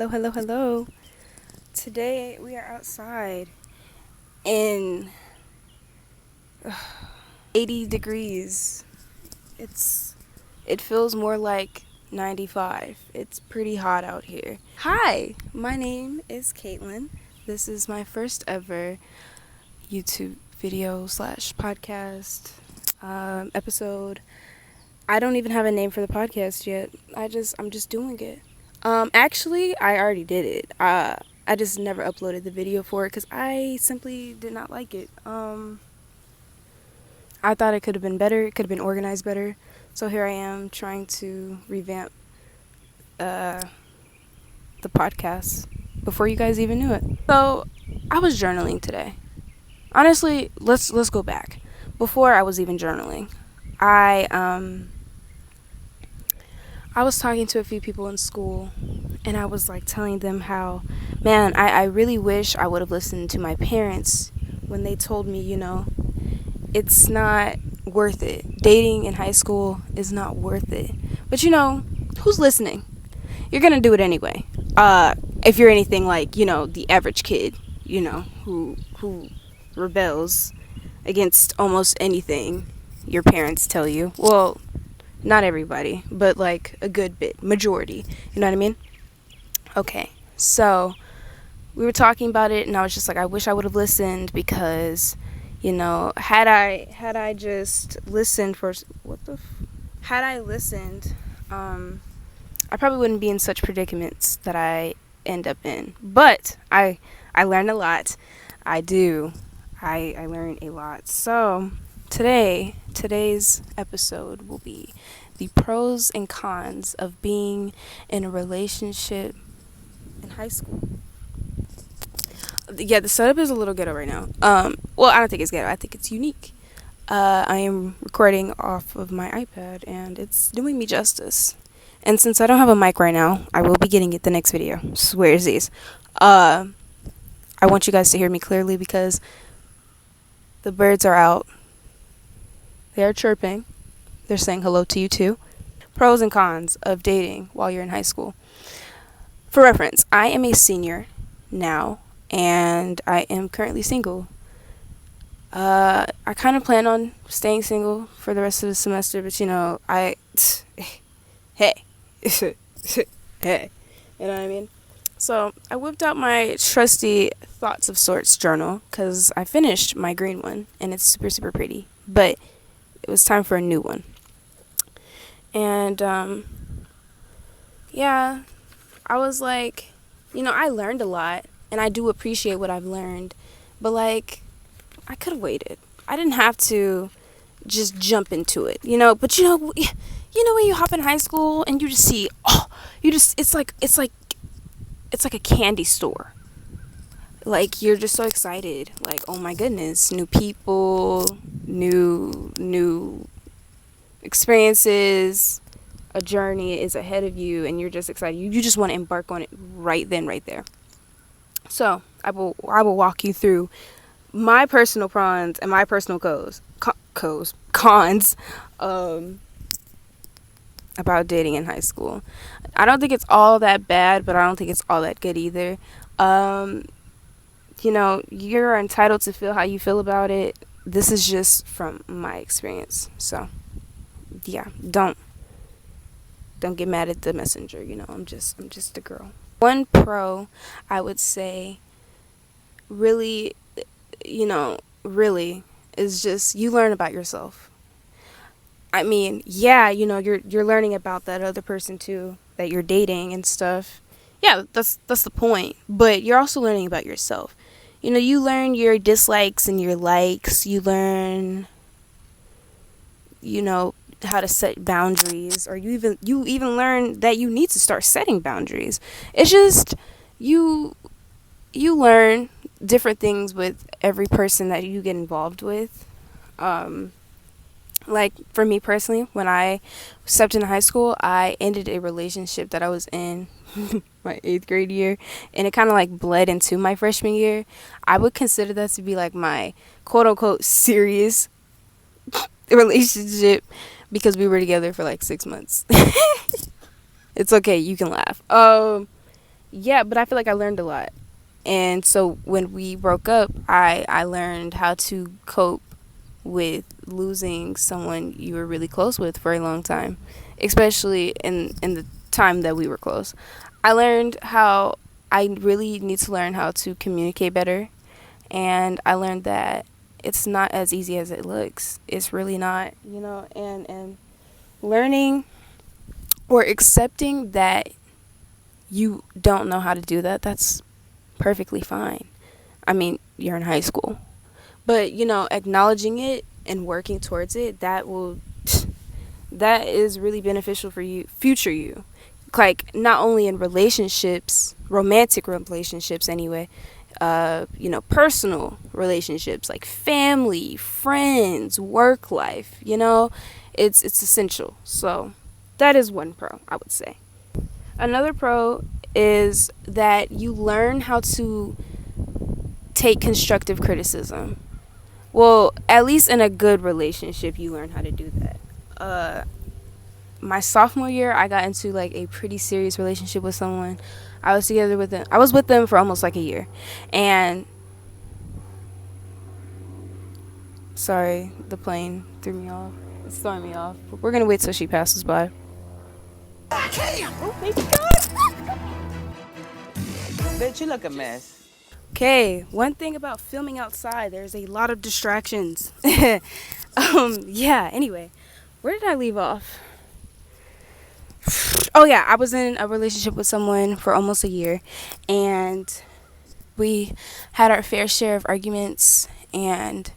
Hello. Today we are outside in 80 degrees. It feels more like 95. It's pretty hot out here. Hi, my name is Caitlin. This is my first ever YouTube video slash podcast episode. I don't even have a name for the podcast yet. I'm just doing it. Actually, I already did it. I just never uploaded the video for it because I simply did not like it. I thought it could have been better. It could have been organized better. So here I am trying to revamp the podcast before you guys even knew it. So I was journaling today. Honestly, let's go back. Before I was even journaling, I was talking to a few people in school, and I was like telling them how, man, I really wish I would have listened to my parents when they told me, it's not worth it. Dating in high school is not worth it. But who's listening? You're gonna do it anyway. If you're anything like, the average kid, who rebels against almost anything your parents tell you. Well, not everybody, but like a good bit, majority. You know what I mean? Okay, so we were talking about it, and I was just like, I wish I would have listened because, had I just listened for had I listened, I probably wouldn't be in such predicaments that I end up in. But I learned a lot. I do. I learned a lot. So today's episode will be the pros and cons of being in a relationship in high school. Yeah, the setup is a little ghetto right now. Well, I don't think it's ghetto. I think it's unique. I am recording off of my iPad, and it's doing me justice. And since I don't have a mic right now, I will be getting it the next video. Swears these. I want you guys to hear me clearly because the birds are out. They are chirping. They're saying hello to you too. Pros and cons of dating while you're in high school. For reference, I am a senior now, and I am currently single. I kind of plan on staying single for the rest of the semester, but hey, hey, you know what I mean? So I whipped out my trusty Thoughts of Sorts journal because I finished my green one, and it's super, super pretty, but it was time for a new one. And, yeah, I was like, I learned a lot, and I do appreciate what I've learned, but, like, I could have waited. I didn't have to just jump into it, but when you hop in high school and you just see, it's like a candy store. Like, you're just so excited. Like, oh my goodness, new people, new experiences, a journey is ahead of you, and you're just excited. You just want to embark on it right then, right there. So I will walk you through my personal pros and my personal cons about dating in high school. I don't think it's all that bad, but I don't think it's all that good either. You're entitled to feel how you feel about it. This is just from my experience. So, yeah, don't get mad at the messenger. I'm just a girl. One pro, I would say, really, really is just you learn about yourself. I mean, yeah, you're learning about that other person too that you're dating and stuff. Yeah, that's the point. But you're also learning about yourself. You learn your dislikes and your likes. You learn, how to set boundaries, or you even learn that you need to start setting boundaries. It's just you learn different things with every person that you get involved with. Like for me personally, when I stepped into high school, I ended a relationship that I was in my 8th grade year, and it kind of like bled into my freshman year. I would consider that to be like my quote unquote serious relationship because we were together for like 6 months. It's okay, you can laugh. Yeah, but I feel like I learned a lot. And so when we broke up, I learned how to cope with losing someone you were really close with for a long time, especially in the time that we were close. I learned how I really need to learn how to communicate better, and I learned that it's not as easy as it looks. It's really not, and learning or accepting that you don't know how to do that, that's perfectly fine. I mean, you're in high school. But, acknowledging it and working towards it, that is really beneficial for you, future you. Like, not only in relationships, romantic relationships anyway, personal relationships like family, friends, work life, it's essential. So, that is one pro, I would say. Another pro is that you learn how to take constructive criticism. Well, at least in a good relationship, you learn how to do that. My sophomore year, I got into like a pretty serious relationship with someone. I was together with them. I was with them for almost like a year, and sorry, the plane threw me off. It's throwing me off. We're gonna wait till she passes by. Oh, baby God. Bitch, you look a mess. Okay, one thing about filming outside, there's a lot of distractions. Yeah, anyway, where did I leave off? Oh, yeah, I was in a relationship with someone for almost a year, and we had our fair share of arguments, and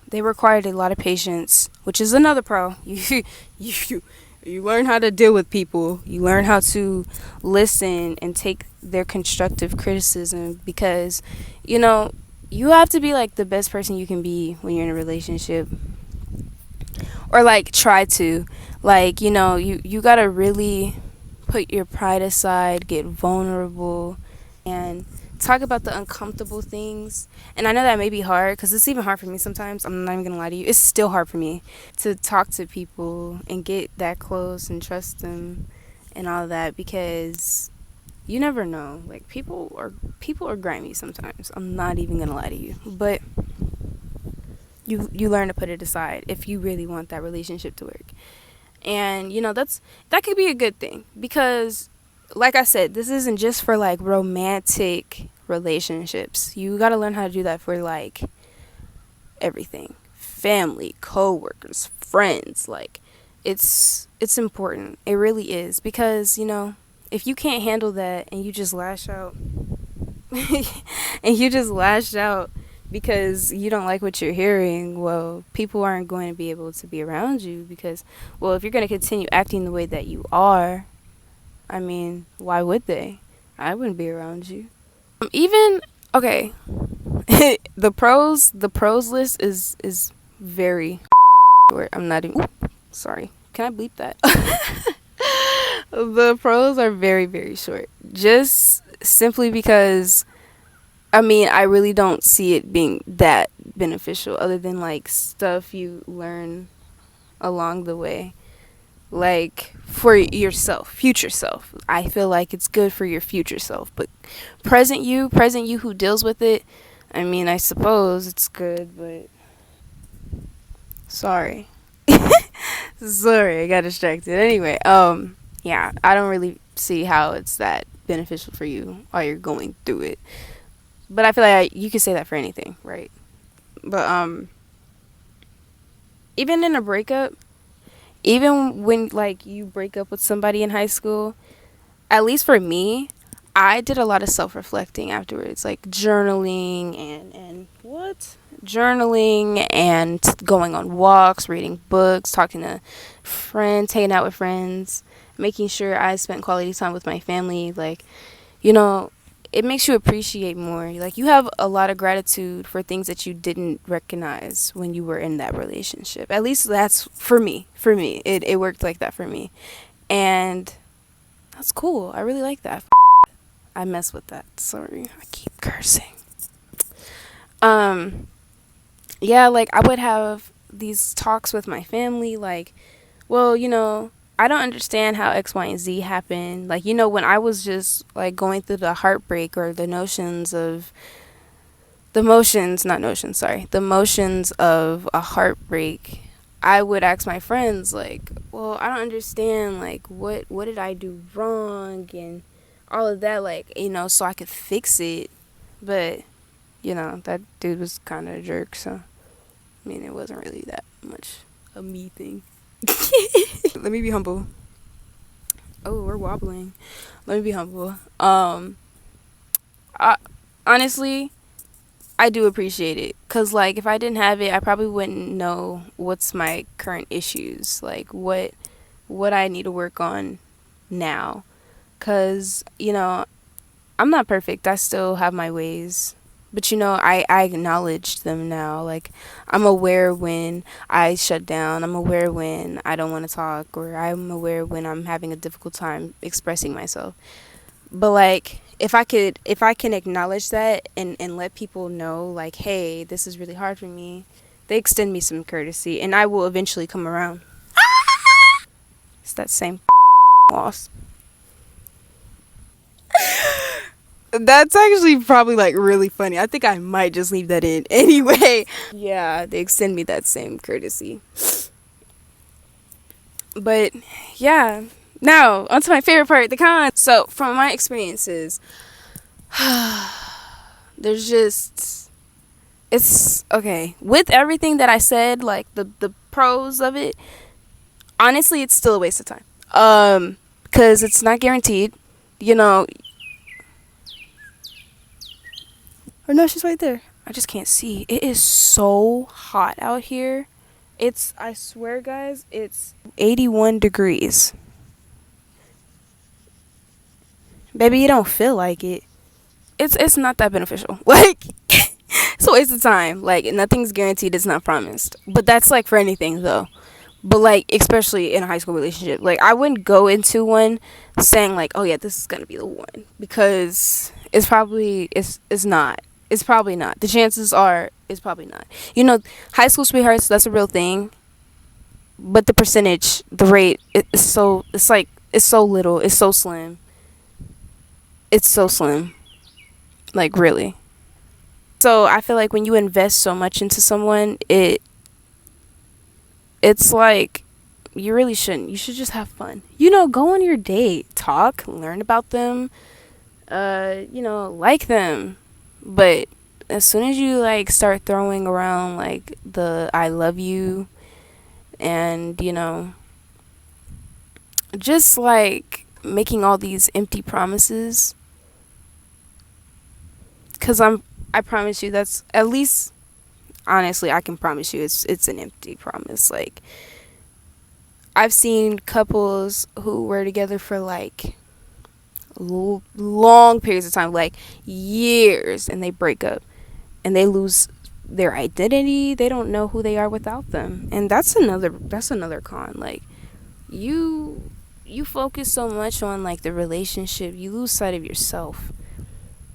they required a lot of patience, which is another pro. You learn how to deal with people. You learn how to listen and take their constructive criticism because, you have to be like the best person you can be when you're in a relationship, or like try to, like, you got to really put your pride aside, get vulnerable, and talk about the uncomfortable things. And I know that may be hard because it's even hard for me sometimes. I'm not even gonna lie to you, it's still hard for me to talk to people and get that close and trust them and all that, because you never know, like, people are grimy sometimes. I'm not even gonna lie to you, but you learn to put it aside if you really want that relationship to work. And that could be a good thing, because like I said, this isn't just for like romantic relationships. You got to learn how to do that for like everything. Family, coworkers, friends, like it's important. It really is, because, if you can't handle that and you just lash out and you just lash out because you don't like what you're hearing, well, people aren't going to be able to be around you, because, well, if you're going to continue acting the way that you are, I mean, why would they? I wouldn't be around you. Even okay, the pros list is very short. I'm not even. Sorry, can I bleep that? The pros are very, very short. Just simply because, I mean, I really don't see it being that beneficial, other than like stuff you learn along the way. Like, for yourself, future self, I feel like it's good for your future self. But present you who deals with it, I mean, I suppose it's good, but sorry. Sorry, I got distracted. Anyway, yeah, I don't really see how it's that beneficial for you while you're going through it. But I feel like you could say that for anything, right? But even in a breakup, even when like you break up with somebody in high school, at least for me, I did a lot of self-reflecting afterwards, like journaling and what? Journaling and going on walks, reading books, talking to friends, hanging out with friends, making sure I spent quality time with my family. Like, you know, it makes you appreciate more. Like, you have a lot of gratitude for things that you didn't recognize when you were in that relationship. At least that's for me. For me, it worked like that for me. And that's cool. I really like that. I mess with that. Sorry, I keep cursing. Um, yeah, like I would have these talks with my family, like, well, I don't understand how X, Y, and Z happened. Like, you know, when I was just like going through the heartbreak or the notions of the motions, not notions, sorry, the motions of a heartbreak, I would ask my friends like, well, I don't understand, like, what did I do wrong and all of that, like, you know, so I could fix it. But, you know, that dude was kind of a jerk, so I mean, it wasn't really that much a me thing. Let me be humble. Oh, we're wobbling. Let me be humble. I, honestly, I do appreciate it, cause like if I didn't have it, I probably wouldn't know what's my current issues, like what I need to work on now. Cause you know I'm not perfect. I still have my ways. But you know, I acknowledge them now. Like, I'm aware when I shut down. I'm aware when I don't want to talk. Or I'm aware when I'm having a difficult time expressing myself. But, like, if I can acknowledge that and let people know, like, hey, this is really hard for me, they extend me some courtesy. And I will eventually come around. It's that same loss. That's actually probably like really funny. I think I might just leave that in anyway. Yeah, they extend me that same courtesy. But yeah, now onto my favorite part, the cons. So from my experiences, there's just it's okay with everything that I said, like the pros of it. Honestly, it's still a waste of time. Because it's not guaranteed. You know, or no, she's right there. I just can't see. It is so hot out here. I swear, guys, it's 81 degrees. Baby, you don't feel like it. It's not that beneficial. Like, it's a waste of time. Like, nothing's guaranteed. It's not promised. But that's, like, for anything, though. But, like, especially in a high school relationship. Like, I wouldn't go into one saying, like, oh, yeah, this is going to be the one. Because it's probably, it's not. It's probably not. The chances are it's probably not. You know, high school sweethearts, that's a real thing. But the percentage, the rate, it's so little. It's so slim. It's so slim. Like, really. So I feel like when you invest so much into someone, it's like you really shouldn't. You should just have fun. You know, go on your date, talk, learn about them, you know, like them. But as soon as you like start throwing around like the I love you and, you know, just like making all these empty promises, cuz I promise you that's at least honestly I can promise you it's an empty promise. Like, I've seen couples who were together for like long periods of time, like years, and they break up and they lose their identity. They don't know who they are without them, and that's another con. Like, you focus so much on like the relationship, you lose sight of yourself.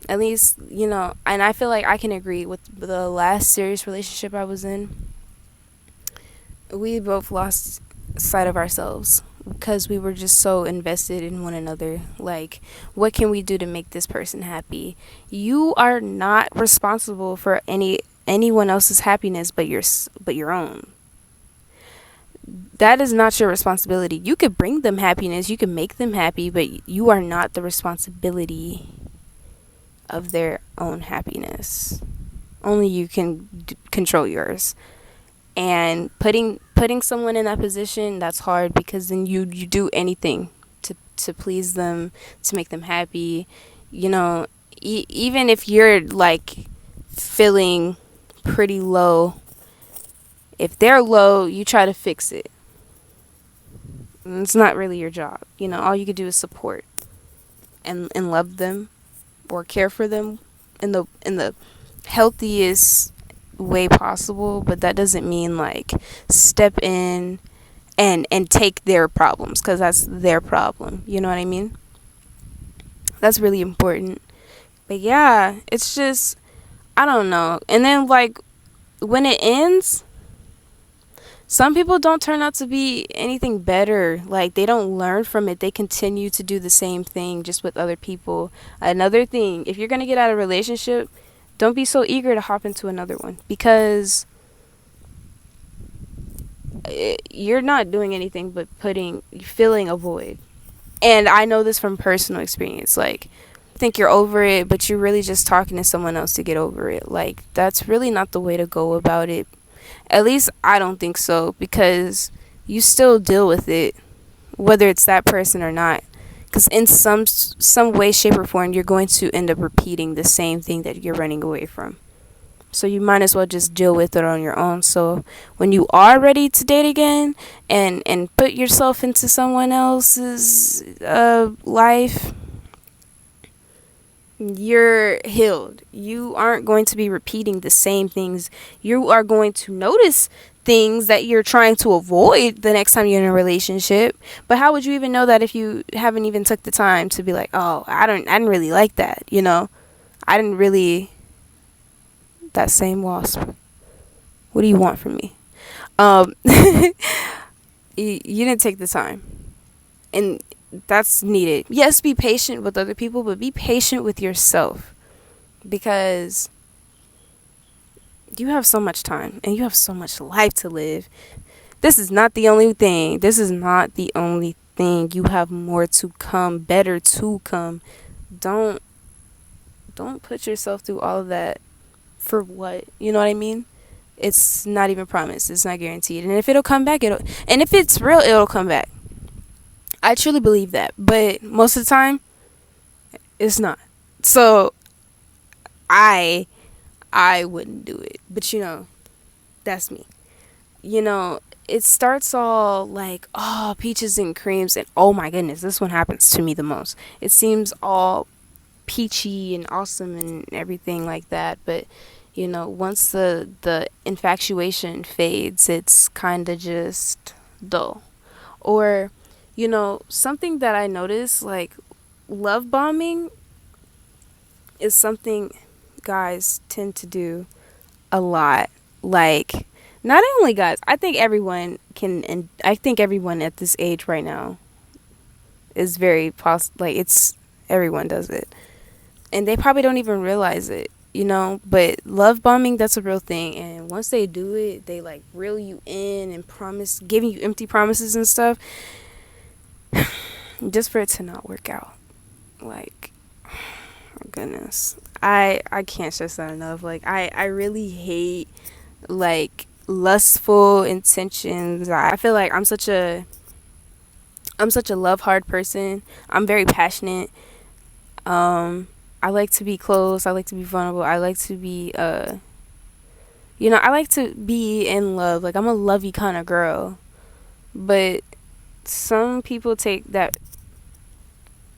At least, you know, and I feel like I can agree with the last serious relationship I was in. We both lost sight of ourselves because we were just so invested in one another. Like, what can we do to make this person happy? You are not responsible for anyone else's happiness but your own. That is not your responsibility. You could bring them happiness, you can make them happy, but you are not the responsibility of their own happiness. Only you can control yours. And putting someone in that position, that's hard, because then you do anything to please them, to make them happy. You know, even if you're like feeling pretty low, if they're low, you try to fix it. And it's not really your job. You know, all you can do is support and love them or care for them in the healthiest way possible. But that doesn't mean like step in and take their problems, because that's their problem. You know what I mean? That's really important. But yeah, it's just, I don't know. And then like when it ends, Some people don't turn out to be anything better. Like, they don't learn from it. They continue to do the same thing just with other people. Another thing, if you're going to get out of a relationship, don't be so eager to hop into another one, because you're not doing anything but filling a void. And I know this from personal experience. Like, think you're over it, but you're really just talking to someone else to get over it. Like, that's really not the way to go about it. At least I don't think so, because you still deal with it, whether it's that person or not. Because in some way, shape, or form, you're going to end up repeating the same thing that you're running away from. So you might as well just deal with it on your own. So when you are ready to date again and put yourself into someone else's life, you're healed. You aren't going to be repeating the same things. You are going to notice things that you're trying to avoid the next time you're in a relationship. But how would you even know that if you haven't even took the time to be like, oh, I didn't really like that, you know? I didn't really, that same wasp. What do you want from me? You didn't take the time. And that's needed. Yes, be patient with other people, but be patient with yourself, because you have so much time and you have so much life to live. This is not the only thing. You have more to come, better to come. Don't put yourself through all of that for what? You know what I mean? It's not even promised. It's not guaranteed. And if it'll come back, and if it's real, it'll come back. I truly believe that, but most of the time, it's not. So, I wouldn't do it. But that's me. It starts all like, oh, peaches and creams, and oh my goodness, this one happens to me the most. It seems all peachy and awesome and everything like that, but once the infatuation fades, it's kind of just dull. Or something that I notice, like, love bombing is something guys tend to do a lot. Like, not only guys, I think everyone can, and I think everyone at this age right now is very everyone does it. And they probably don't even realize it, but love bombing, that's a real thing. And once they do it, they like reel you in and giving you empty promises and stuff, just for it to not work out. Like, oh goodness, I can't stress that enough. Like, I really hate like lustful intentions. I feel like I'm such a love hard person. I'm very passionate. I like to be close. I like to be vulnerable. I like to be I like to be in love. Like, I'm a lovey kind of girl. But some people take that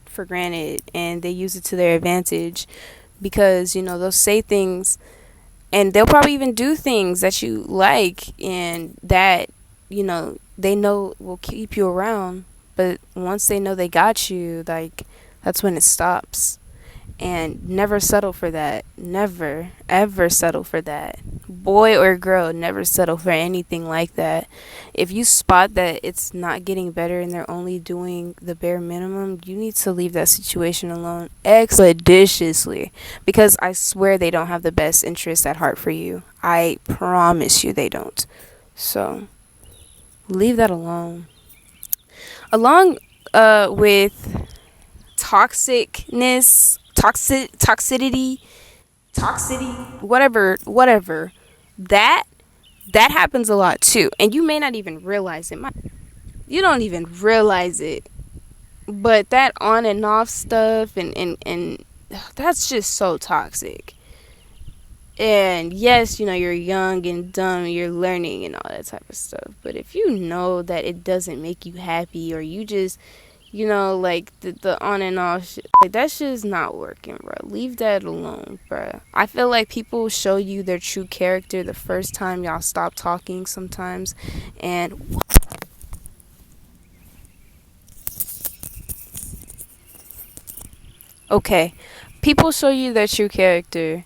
for granted and they use it to their advantage, because they'll say things and they'll probably even do things that you like and that they know will keep you around. But once they know they got you, like, that's when it stops. And never settle for that. Never ever settle for that. Boy or girl, never settle for anything like that. If you spot that it's not getting better and they're only doing the bare minimum, you need to leave that situation alone expeditiously, because I swear they don't have the best interest at heart for you. I promise you they don't. So leave that alone. Along with toxicity, whatever, that happens a lot too, and you may not even realize it. You don't even realize it, but that on and off stuff, and that's just so toxic. And yes, you're young and dumb, you're learning and all that type of stuff, but if you know that it doesn't make you happy, or you just like the on and off shit, like, that shit's not working, bro. Leave that alone, bro. I feel like people show you their true character the first time y'all stop talking sometimes. And okay, people show you their true character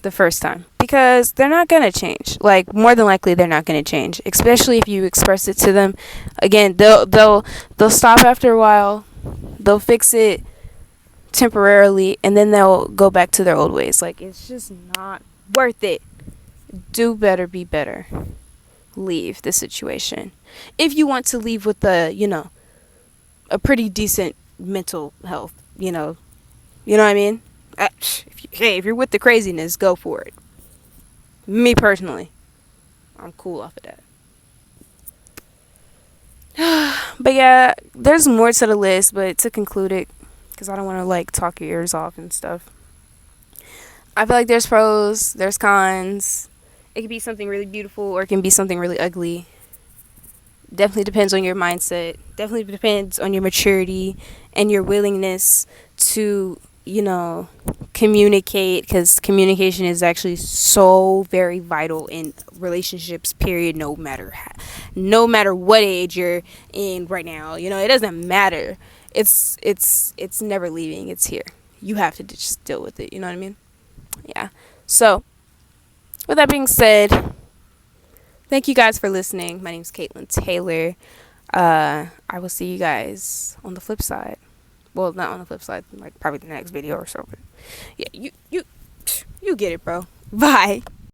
the first time, because they're not going to change. Like, more than likely they're not going to change, especially if you express it to them. Again, they'll stop after a while. They'll fix it temporarily, and then they'll go back to their old ways. Like, it's just not worth it. Do better, be better. Leave the situation. If you want to leave with a pretty decent mental health, you know what I mean? If you're with the craziness, go for it. Me personally, I'm cool off of that. But yeah, there's more to the list, but to conclude it, because I don't want to like talk your ears off and stuff, I feel like there's pros, there's cons. It can be something really beautiful, or it can be something really ugly. Definitely depends on your mindset. Definitely depends on your maturity and your willingness to, communicate, because communication is actually so very vital in relationships, period. No matter what age you're in right now, it doesn't matter. It's never leaving. It's here. You have to just deal with it. You know what I mean? Yeah. So, with that being said, thank you guys for listening. My name is Caitlin Taylor. I will see you guys on the flip side. Well, not on the flip side, like probably the next video or so. But yeah, you get it, bro. Bye.